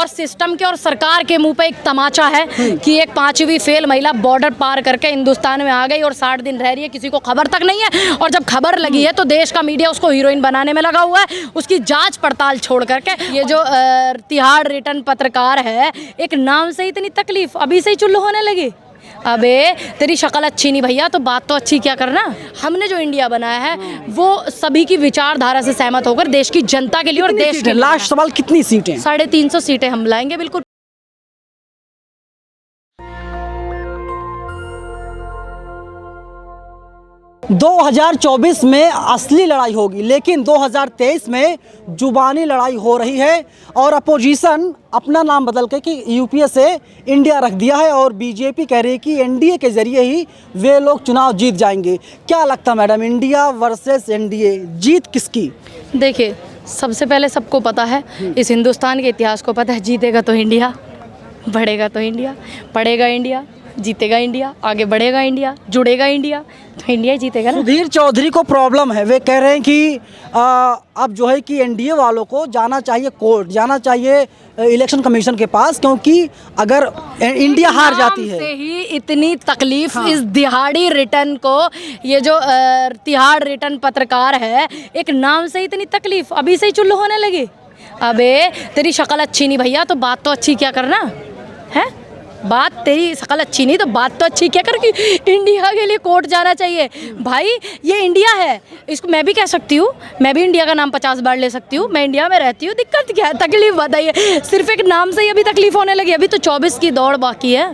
और सिस्टम के और सरकार के मुंह पे एक तमाचा है कि एक 5वीं फेल महिला बॉर्डर पार करके हिंदुस्तान में आ गई और 60 दिन रह रही है, किसी को खबर तक नहीं है। और जब खबर लगी है तो देश का मीडिया उसको हीरोइन बनाने में लगा हुआ है, उसकी जांच पड़ताल छोड़ करके। ये जो तिहाड़ रिटर्न पत्रकार है, एक नाम से इतनी तकलीफ, अभी से ही चुल्लू होने लगी। अबे तेरी शक्ल अच्छी नहीं भैया, तो बात तो अच्छी क्या करना। हमने जो इंडिया बनाया है वो सभी की विचारधारा से सहमत होकर देश की जनता के लिए और देश के। लास्ट सवाल, कितनी सीटें? 350 सीटें हम लाएंगे बिल्कुल। 2024 में असली लड़ाई होगी, लेकिन 2023 में जुबानी लड़ाई हो रही है और अपोजिशन अपना नाम बदल के कि यूपीए से इंडिया रख दिया है और बीजेपी कह रही है कि एनडीए के जरिए ही वे लोग चुनाव जीत जाएंगे। क्या लगता है मैडम, इंडिया वर्सेस एनडीए, जीत किसकी? देखिए, सबसे पहले सबको पता है, इस हिंदुस्तान के इतिहास को पता है, जीतेगा तो इंडिया, बढ़ेगा तो इंडिया, पढ़ेगा इंडिया, जीतेगा इंडिया, आगे बढ़ेगा इंडिया, जुड़ेगा इंडिया, तो इंडिया ही जीतेगा ना। सुधीर चौधरी को प्रॉब्लम है, वे कह रहे हैं कि अब जो है कि एनडीए वालों को जाना चाहिए कोर्ट, जाना चाहिए इलेक्शन कमीशन के पास, क्योंकि अगर इंडिया हार जाती है। से ही इतनी तकलीफ इस दिहाड़ी रिटर्न को, ये जो तिहाड़ रिटर्न पत्रकार है, एक नाम से इतनी तकलीफ, अभी से ही चुल्लू होने लगी। अबे तेरी शक्ल अच्छी नहीं भैया, तो बात तो अच्छी क्या करना है। बात तेरी शक्ल अच्छी नहीं तो बात तो अच्छी क्या कर कि इंडिया के लिए कोर्ट जाना चाहिए। भाई ये इंडिया है, इसको मैं भी कह सकती हूँ, मैं भी इंडिया का नाम 50 बार ले सकती हूँ, मैं इंडिया में रहती हूँ, दिक्कत क्या है, तकलीफ बताइए। सिर्फ एक नाम से ही अभी तकलीफ होने लगी, अभी तो 24 की दौड़ बाकी है।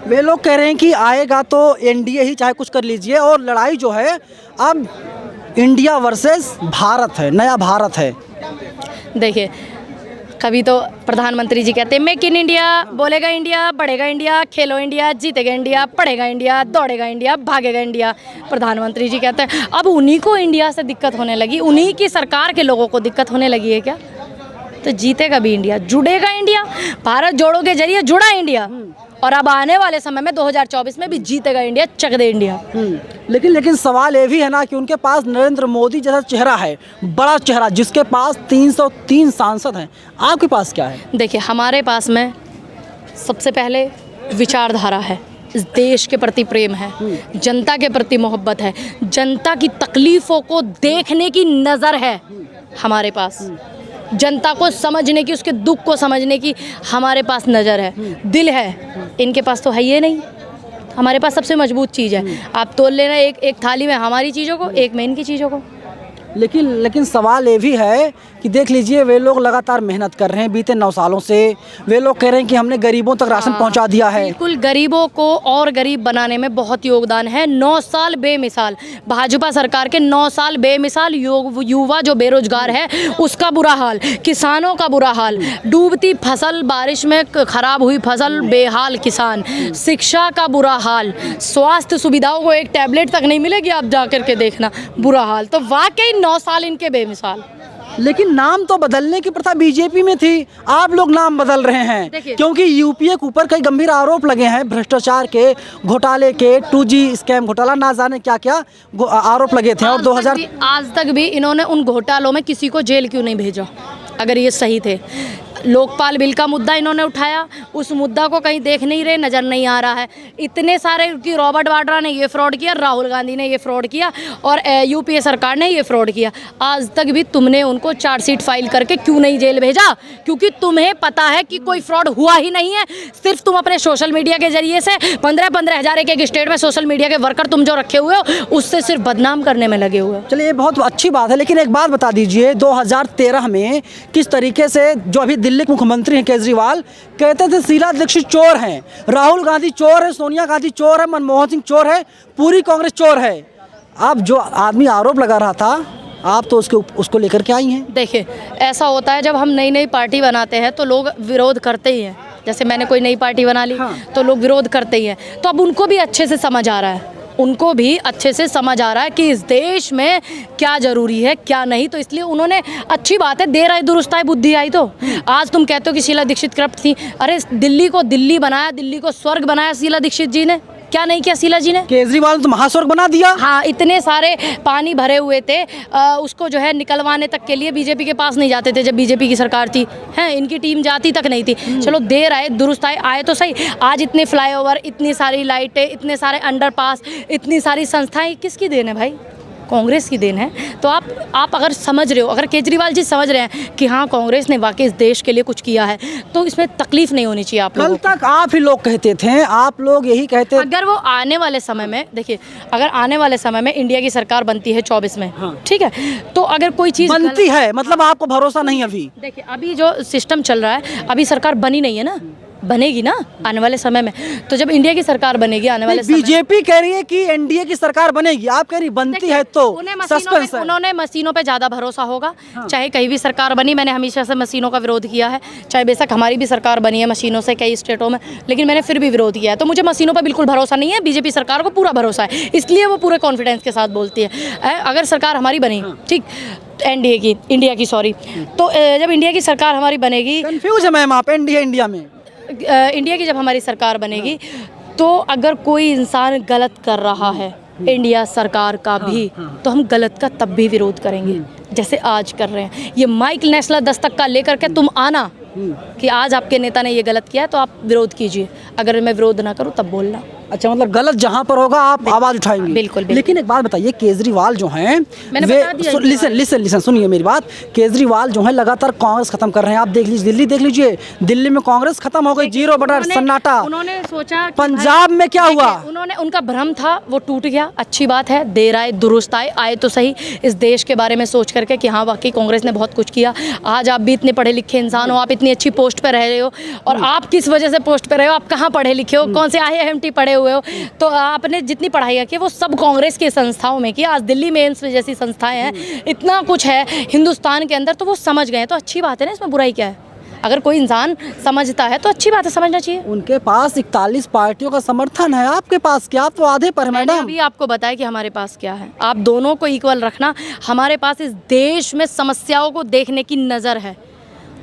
वे लोग कह रहे हैं कि आएगा तो एनडीए ही, चाहे कुछ कर लीजिए, और लड़ाई जो है अब इंडिया वर्सेस भारत है, नया भारत है। देखिए, कभी तो प्रधानमंत्री जी कहते हैं मेक इन इंडिया, बोलेगा इंडिया, बढ़ेगा इंडिया, खेलो इंडिया, जीतेगा इंडिया, पढ़ेगा इंडिया, दौड़ेगा इंडिया, भागेगा इंडिया, प्रधानमंत्री जी कहते हैं। अब उन्हीं को इंडिया से दिक्कत होने लगी, उन्हीं की सरकार के लोगों को दिक्कत होने लगी है क्या? तो जीतेगा भी इंडिया, जुड़ेगा इंडिया, भारत जोड़ो के जरिए जुड़ा इंडिया, और अब आने वाले समय में 2024 में भी जीतेगा इंडिया, चक दे इंडिया। लेकिन सवाल ये भी है ना कि उनके पास नरेंद्र मोदी जैसा चेहरा है, बड़ा चेहरा, जिसके पास 303 सांसद हैं। आपके पास क्या है? देखिए, हमारे पास में सबसे पहले विचारधारा है, इस देश के प्रति प्रेम है, जनता के प्रति मोहब्बत है, जनता की तकलीफ़ों को देखने की नज़र है हमारे पास, जनता को समझने की, उसके दुख को समझने की हमारे पास नज़र है, दिल है। इनके पास तो है ये नहीं। हमारे पास सबसे मजबूत चीज़ है, आप तोल लेना एक थाली में हमारी चीज़ों को, एक में इनकी चीज़ों को। लेकिन सवाल ये भी है कि देख लीजिए, वे लोग लगातार मेहनत कर रहे हैं बीते 9 सालों से। वे लोग कह रहे हैं कि हमने गरीबों तक राशन पहुंचा दिया है। बिल्कुल, गरीबों को और गरीब बनाने में बहुत योगदान है। 9 साल बेमिसाल, भाजपा सरकार के 9 साल बेमिसाल, युवा जो बेरोजगार है उसका बुरा हाल, किसानों का बुरा हाल, डूबती फसल, बारिश में खराब हुई फसल, बेहाल किसान, शिक्षा का बुरा हाल, स्वास्थ्य सुविधाओं को एक टैबलेट तक नहीं मिलेगी, आप जा कर के देखना, बुरा हाल। तो वाकई 9 साल इनके बेमिसाल। लेकिन नाम तो बदलने की प्रथा बीजेपी में थी, आप लोग नाम बदल रहे हैं, क्योंकि यूपीए के ऊपर कई गंभीर आरोप लगे हैं, भ्रष्टाचार के, घोटाले के, 2G स्कैम घोटाला, ना जाने क्या क्या आरोप लगे थे। और 2000 आज तक भी इन्होंने उन घोटालों में किसी को जेल क्यों नहीं भेजा? अगर ये सही थे, लोकपाल बिल का मुद्दा इन्होंने उठाया, उस मुद्दा को कहीं देख नहीं रहे, नज़र नहीं आ रहा है। इतने सारे कि रॉबर्ट वाड्रा ने ये फ्रॉड किया, राहुल गांधी ने ये फ्रॉड किया, और यूपीए सरकार ने ये फ्रॉड किया। आज तक भी तुमने उनको चार्जशीट फाइल करके क्यों नहीं जेल भेजा? क्योंकि तुम्हें पता है कि कोई फ्रॉड हुआ ही नहीं है। सिर्फ तुम अपने सोशल मीडिया के जरिए से 15-15 हज़ार एक स्टेट में सोशल मीडिया के वर्कर तुम जो रखे हुए हो, उससे सिर्फ बदनाम करने में लगे हुए हो। चलिए, ये बहुत अच्छी बात है, लेकिन एक बात बता दीजिए, 2013 में किस तरीके से जो अभी दिल्ली के मुख्यमंत्री हैं केजरीवाल, कहते थे शीला दीक्षित चोर हैं, राहुल गांधी चोर है, सोनिया गांधी चोर है, मनमोहन सिंह चोर है, पूरी कांग्रेस चोर है। अब जो आदमी आरोप लगा रहा था, आप तो उसको लेकर के आई हैं। देखिए, ऐसा होता है जब हम नई नई पार्टी बनाते हैं तो लोग विरोध करते ही हैं। जैसे मैंने कोई नई पार्टी बना ली, तो लोग विरोध करते ही हैं। तो अब उनको भी अच्छे से समझ आ रहा है, उनको भी अच्छे से समझ आ रहा है कि इस देश में क्या ज़रूरी है क्या नहीं। तो इसलिए उन्होंने, अच्छी बात है, देर आए दुरुस्त आए, बुद्धि आई। तो आज तुम कहते हो कि शीला दीक्षित करप्ट थी, अरे दिल्ली को दिल्ली बनाया, दिल्ली को स्वर्ग बनाया शीला दीक्षित जी ने। क्या नहीं किया शीला जी ने? केजरीवाल ने तो महास्वर्ग बना दिया। हाँ, इतने सारे पानी भरे हुए थे, उसको जो है निकलवाने तक के लिए बीजेपी के पास नहीं जाते थे जब बीजेपी की सरकार थी, हैं इनकी टीम जाती तक नहीं थी। चलो देर आए दुरुस्त आए तो सही। आज इतने फ्लाईओवर, इतनी सारी लाइटें, इतने सारे अंडरपास, इतनी सारी संस्थाएं किसकी देन है भाई? कांग्रेस की देन है। तो आप अगर समझ रहे हो, अगर केजरीवाल जी समझ रहे हैं कि हाँ कांग्रेस ने वाकई इस देश के लिए कुछ किया है, तो इसमें तकलीफ नहीं होनी चाहिए आप कल लोगों को। तक आप ही लोग कहते थे, आप लोग यही कहते। अगर वो आने वाले समय में, देखिए अगर आने वाले समय में इंडिया की सरकार बनती है 24 में, हाँ। ठीक है, तो अगर कोई चीज़ बनती है, मतलब आपको भरोसा नहीं अभी? देखिए अभी जो सिस्टम चल रहा है, अभी सरकार बनी नहीं है ना, बनेगी ना आने वाले समय में। तो जब इंडिया की सरकार बनेगी आने वाले समय में, बीजेपी कह रही है कि एनडीए की सरकार बनेगी, आप कह रही बनती है, तो सस्पेंस है। उन्होंने मशीनों पे ज़्यादा भरोसा होगा। चाहे कहीं भी सरकार बनी, मैंने हमेशा से मशीनों का विरोध किया है, चाहे बेशक हमारी भी सरकार बनी है मशीनों से कई स्टेटों में, लेकिन मैंने फिर भी विरोध किया है। तो मुझे मशीनों पर बिल्कुल भरोसा नहीं है, बीजेपी सरकार को पूरा भरोसा है, इसलिए वो पूरे कॉन्फिडेंस के साथ बोलती है। अगर सरकार हमारी बनी, ठीक, एनडीए की, इंडिया की, सॉरी, तो जब इंडिया की सरकार हमारी बनेगी, कंफ्यूज है मैम आप, एनडीए इंडिया में, इंडिया की जब हमारी सरकार बनेगी, तो अगर कोई इंसान गलत कर रहा है इंडिया सरकार का भी, तो हम गलत का तब भी विरोध करेंगे जैसे आज कर रहे हैं। ये माइक नेशनल दस्तक का लेकर के तुम आना कि आज आपके नेता ने ये गलत किया है, तो आप विरोध कीजिए। अगर मैं विरोध ना करूँ तब बोलना। अच्छा, मतलब गलत जहां पर होगा आप आवाज उठाएंगे? बिल्कुल। लेकिन एक बात बताइए, केजरीवाल जो हैं, मैंने बता दिया। लिसन सुनिए मेरी बात। केजरीवाल जो है लगातार कांग्रेस खत्म कर रहे हैं। आप देख लीजिए, दिल्ली देख लीजिए, दिल्ली में कांग्रेस खत्म हो गई, 0 सन्नाटा। उन्होंने सोचा कि पंजाब में क्या हुआ? उनका भ्रम था, वो टूट गया। अच्छी बात है, देर आए दुरुस्त आए तो सही, इस देश के बारे में सोच करके कि हाँ वाकई कांग्रेस ने बहुत कुछ किया। आज आप भी इतने पढ़े लिखे इंसान हो, आप इतनी अच्छी पोस्ट पर रह रहे हो, और आप किस वजह से पोस्ट पर रहे हो? आप कहाँ पढ़े लिखे हो? कौन से IIMT पढ़े हुए हो? तो आपने जितनी पढ़ाई की वो सब कांग्रेस की संस्थाओं में की। आज दिल्ली में एम्स जैसी संस्थाएं हैं, इतना कुछ है हिंदुस्तान के अंदर, तो वो समझ गए। तो अच्छी बात है ना, इसमें बुराई क्या है? अगर कोई इंसान समझता है तो अच्छी बात है, समझना चाहिए। उनके पास 41 पार्टियों का समर्थन है, आपके पास क्या? आप तो आधे पर, मैडम। अभी आपको बताया कि हमारे पास क्या है। आप दोनों को इक्वल रखना। हमारे पास इस देश में समस्याओं को देखने की नज़र है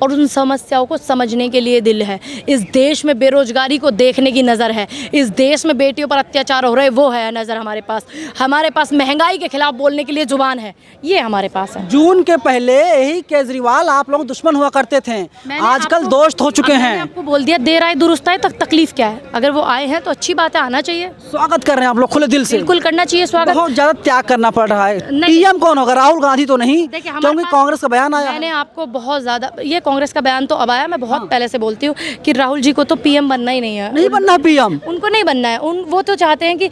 और उन समस्याओं को समझने के लिए दिल है। इस देश में बेरोजगारी को देखने की नज़र है, इस देश में बेटियों पर अत्याचार हो रहे, वो है नज़र हमारे पास। हमारे पास महंगाई के खिलाफ बोलने के लिए जुबान है, ये हमारे पास है। जून के पहले यही केजरीवाल आप लोग दुश्मन हुआ करते थे, आजकल दोस्त हो चुके हैं। आपको बोल दिया, देर आए दुरुस्त आए, तक तकलीफ क्या है? अगर वो आए हैं तो अच्छी बात है, आना चाहिए। स्वागत कर रहे हैं आप लोग खुले दिल से? बिल्कुल करना चाहिए स्वागत। बहुत ज्यादा त्याग करना पड़ रहा है। PM कौन होगा? राहुल गांधी तो नहीं, क्योंकि कांग्रेस का बयान आया। मैंने आपको बहुत ज्यादा, ये कांग्रेस का बयान तो अब आया, मैं बहुत पहले से बोलती हूँ कि राहुल जी को तो PM बनना ही नहीं है। नहीं बनना है PM, उनको नहीं बनना है। वो तो चाहते हैं कि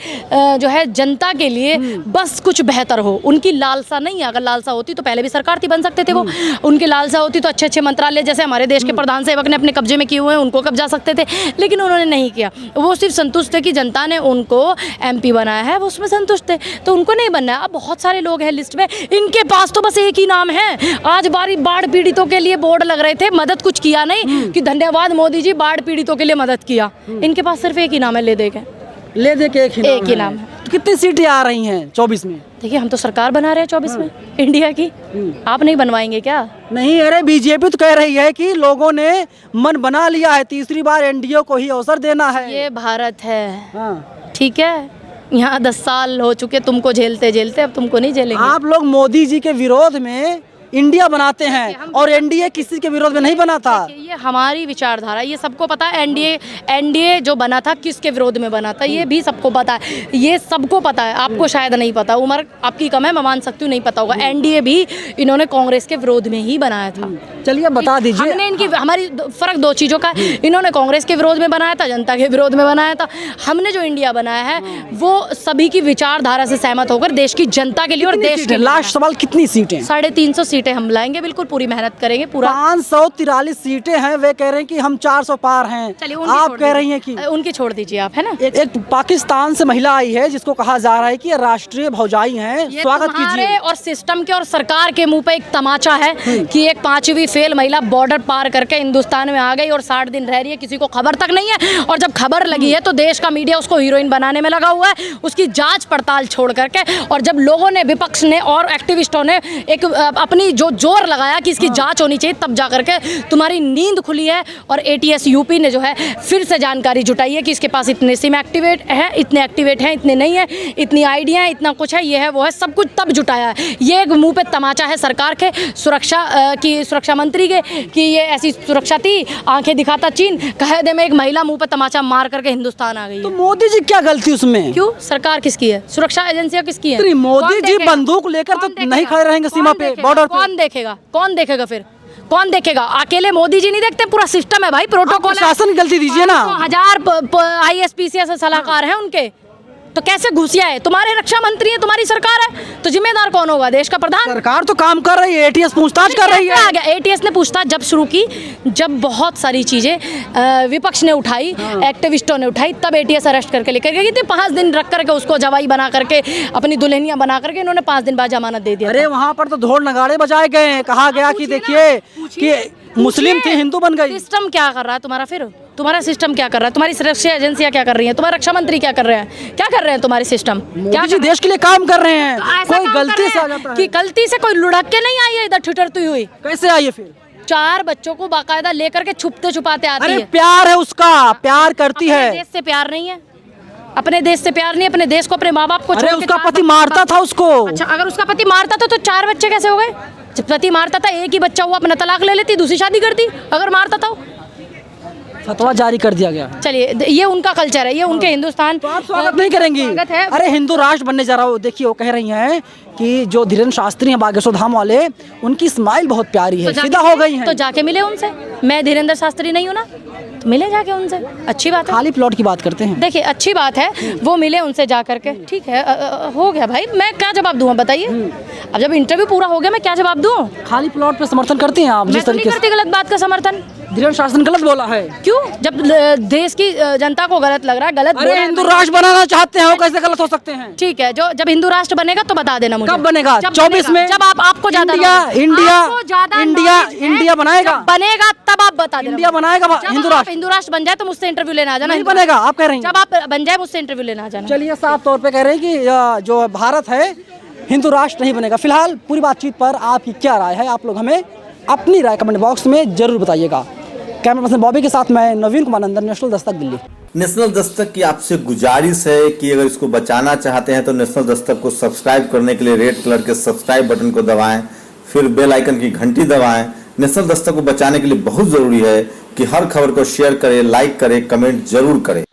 जो है जनता के लिए बस कुछ बेहतर हो। उनकी लालसा नहीं है। अगर लालसा होती तो पहले भी सरकार थी, बन सकते थे वो। उनकी लालसा होती तो अच्छे अच्छे मंत्रालय जैसे हमारे देश के प्रधान सेवक ने अपने कब्जे में किए हुए हैं, उनको कब्जा सकते थे, लेकिन उन्होंने नहीं किया। वो सिर्फ संतुष्ट थे कि जनता ने उनको MP बनाया है, वो उसमें संतुष्ट थे, तो उनको नहीं बनना है। अब बहुत सारे लोग हैं लिस्ट में, इनके पास तो बस एक ही नाम है। आज बाढ़ पीड़ितों के लिए बोर्ड लग रहे थे, मदद कुछ किया नहीं कि धन्यवाद मोदी जी, बाढ़ पीड़ितों के लिए मदद किया। इनके पास सिर्फ एक ही नाम है, ले दे के एक ही नाम है। तो कितनी सीटें आ रही हैं 24 में? देखिए हम तो सरकार बना रहे हैं 24 में इंडिया की। आप नहीं बनवाएंगे क्या? नहीं, अरे बीजेपी तो कह रही है कि लोगों ने मन बना लिया है, तीसरी बार एनडीए को ही अवसर देना है। ये भारत है, हाँ। ठीक है, यहाँ 10 साल हो चुके तुमको झेलते झेलते, अब तुमको नहीं झेलेंगे। आप लोग मोदी जी के विरोध में इंडिया बनाते हैं और एनडीए किसी के विरोध में नहीं बना था। ये हमारी विचारधारा, ये सबको पता है। एनडीए जो बना था किसके विरोध में बना था, ये भी सबको पता है, ये सबको पता है। आपको शायद नहीं पता, उम्र आपकी कम है, मैं मान सकती हूँ नहीं पता होगा। एनडीए भी इन्होंने कांग्रेस के विरोध में ही बनाया था। चलिए बता दीजिए। हमने इनकी हमारी फर्क दो चीज़ों का, इन्होंने कांग्रेस के विरोध में बनाया था, जनता के विरोध में बनाया था। हमने जो इंडिया बनाया है वो सभी की विचारधारा से सहमत होकर देश की जनता के लिए और देश के। लास्ट सवाल, कितनी सीटें? 350 सीटें हम लाएंगे, बिल्कुल पूरी मेहनत करेंगे। पूरा 543 सीटें हैं, वे कह रहे हैं कि हम 400 पार हैं। चलिए आप कह रही हैं कि उनकी छोड़ दीजिए आप, है ना। एक पाकिस्तान से महिला आई है जिसको कहा जा रहा है कि ये राष्ट्रीय भौजाई हैं, स्वागत कीजिए। और सिस्टम के और सरकार के मुंह पे एक तमाचा है कि एक 5वीं फेल महिला बॉर्डर पार करके हिंदुस्तान में आ गई और 60 दिन रह रही है, किसी को खबर तक नहीं है। और जब खबर लगी है तो देश का मीडिया उसको हीरोइन बनाने में लगा हुआ है, उसकी जांच पड़ताल छोड़ करके। और जब लोगों ने, विपक्ष ने और एक्टिविस्टों ने एक अपनी जो जोर लगाया कि इसकी जांच होनी चाहिए, तब जा करके तुम्हारी नींद खुली है। और ATS यूपी ने जो है फिर से जानकारी जुटाई है कि इसके पास इतने सिम एक्टिवेट हैं, इतने एक्टिवेट हैं, इतने नहीं है, इतनी आईडिया है, इतना कुछ है, ये है, वो है, सब कुछ तब जुटाया है। ये एक मुंह पे तमाचा है सरकार के, सुरक्षा मंत्री के, कि ये ऐसी सुरक्षा थी, आंखें दिखाता चीन, कहे में एक महिला मुंह पे तमाचा मार करके हिंदुस्तान आ गई तो है। मोदी जी क्या गलती उसमें? क्यों? सरकार किसकी है? सुरक्षा एजेंसियां किसकी है? मोदी जी बंदूक लेकर तो नहीं खड़े रहेंगे सीमा पे, बॉर्डर पे। कौन देखेगा? कौन देखेगा फिर? कौन देखेगा? अकेले मोदी जी नहीं देखते, पूरा सिस्टम है भाई, प्रोटोकॉल है। शासन की गलती दीजिए ना। 1000 ISPCS सलाहकार हैं उनके, तो कैसे घुसिया है? तुम्हारे रक्षा मंत्री है, तुम्हारी सरकार है, तो जिम्मेदार कौन होगा? देश का प्रधान। सरकार तो काम कर रही है, ATS पूछताछ कर रही है। आ गया ATS ने पूछताछ जब शुरू की, जब बहुत सारी चीजें विपक्ष ने उठाई, एक्टिविस्टों ने उठाई, तब ATS अरेस्ट करके लेकर गई थी। 5 दिन रख करके उसको जवाई बना करके, अपनी दुल्हनिया बना करके इन्होंने 5 दिन बाद जमानत दे दिया। अरे वहाँ पर तो ढोल नगाड़े बजाए गए, कहा गया कि देखिए कि मुस्लिम थी, हिंदू बन गई। सिस्टम क्या कर रहा है तुम्हारा? फिर तुम्हारा सिस्टम क्या कर रहा है? तुम्हारी सुरक्षा एजेंसियां क्या कर रही हैं? तुम्हारे रक्षा मंत्री क्या कर रहे हैं? क्या कर रहे हैं तुम्हारे सिस्टम? क्या जी देश के लिए काम कर रहे हैं, कोई गलती से आ जाता है कि गलती से कोई लुढ़क के नहीं आई है इधर ठिठुरती हुई? कैसे आई है फिर? 4 बच्चों को बाकायदा लेकर के छुपते छुपाते आती अरे है। प्यार है उसका, प्यार करती है। देश से प्यार नहीं है, अपने देश से प्यार नहीं, अपने देश को, अपने माँ बाप को। अरे उसका पति मारता था उसको। अच्छा, अगर उसका पति मारता था तो 4 बच्चे कैसे हो गए? जब पति मारता था, एक ही बच्चा हुआ, अपना तलाक ले लेती, दूसरी शादी करती, अगर मारता था। फतवा जारी कर दिया गया। चलिए, ये उनका कल्चर है, ये उनके हिंदुस्तान। तो आप स्वागत नहीं करेंगी? स्वागत है। अरे हिंदू राष्ट्र बनने जा रहा हो। देखिए वो कह रही हैं कि जो धीरेन्द्र शास्त्री हैं बागेश्वर धाम वाले, उनकी स्माइल बहुत प्यारी है, फिदा हो गई हैं। तो जाके मिले उनसे। मैं धीरेन्द्र शास्त्री नहीं हूँ ना, तो मिले जाके उनसे, अच्छी बात है। खाली प्लॉट की बात करते हैं। देखिए अच्छी बात है, वो मिले उनसे जा करके, ठीक है, हो गया भाई। मैं क्या जवाब दूँ बताइए? अब जब इंटरव्यू पूरा हो गया, मैं क्या जवाब दूँ? खाली प्लॉट पे समर्थन करते हैं आप? मैं जिस तो नहीं तरीके करती गलत बात का समर्थन। धीरेन्द्र शास्त्री ने गलत बोला है। क्यों? जब देश की जनता को गलत लग रहा है, गलत अरे हिंदू राष्ट्र बनाना चाहते हैं, वो कैसे गलत हो सकते हैं? ठीक है, जो जब हिंदू राष्ट्र बनेगा तो बता देना मुझे। कब बनेगा? जब 24 में? जब आपको ज्यादा इंडिया knowledge है। इंडिया आपको ज्यादा इंडिया knowledge है। इंडिया बनाएगा? जब बनेगा तब आप बता देना। इंडिया बनाएगा जब हिंदू आप राष्ट्र? हिंदू राष्ट्र बन जाए तो मुझसे इंटरव्यू लेना आ जाना। नहीं बनेगा, आप कह रही हैं। जब आप बन जाए मुझसे इंटरव्यू लेना आ जाना। चलिए साफ तौर पे कह रहे हैं कि जो भारत है हिंदू राष्ट्र नहीं बनेगा। फिलहाल पूरी बातचीत पर आपकी क्या राय है? आप लोग हमें अपनी राय कमेंट बॉक्स में जरूर बताइएगा। कैमरा पर्सन बॉबी के साथ मैं नवीन कुमार नंदन, नेशनल दस्तक दिल्ली। नेशनल दस्तक की आपसे गुजारिश है कि अगर इसको बचाना चाहते हैं तो नेशनल दस्तक को सब्सक्राइब करने के लिए रेड कलर के सब्सक्राइब बटन को दबाएं, फिर बेल आइकन की घंटी दबाएं। नेशनल दस्तक को बचाने के लिए बहुत जरूरी है कि हर खबर को शेयर करें, लाइक करें, कमेंट जरूर करें।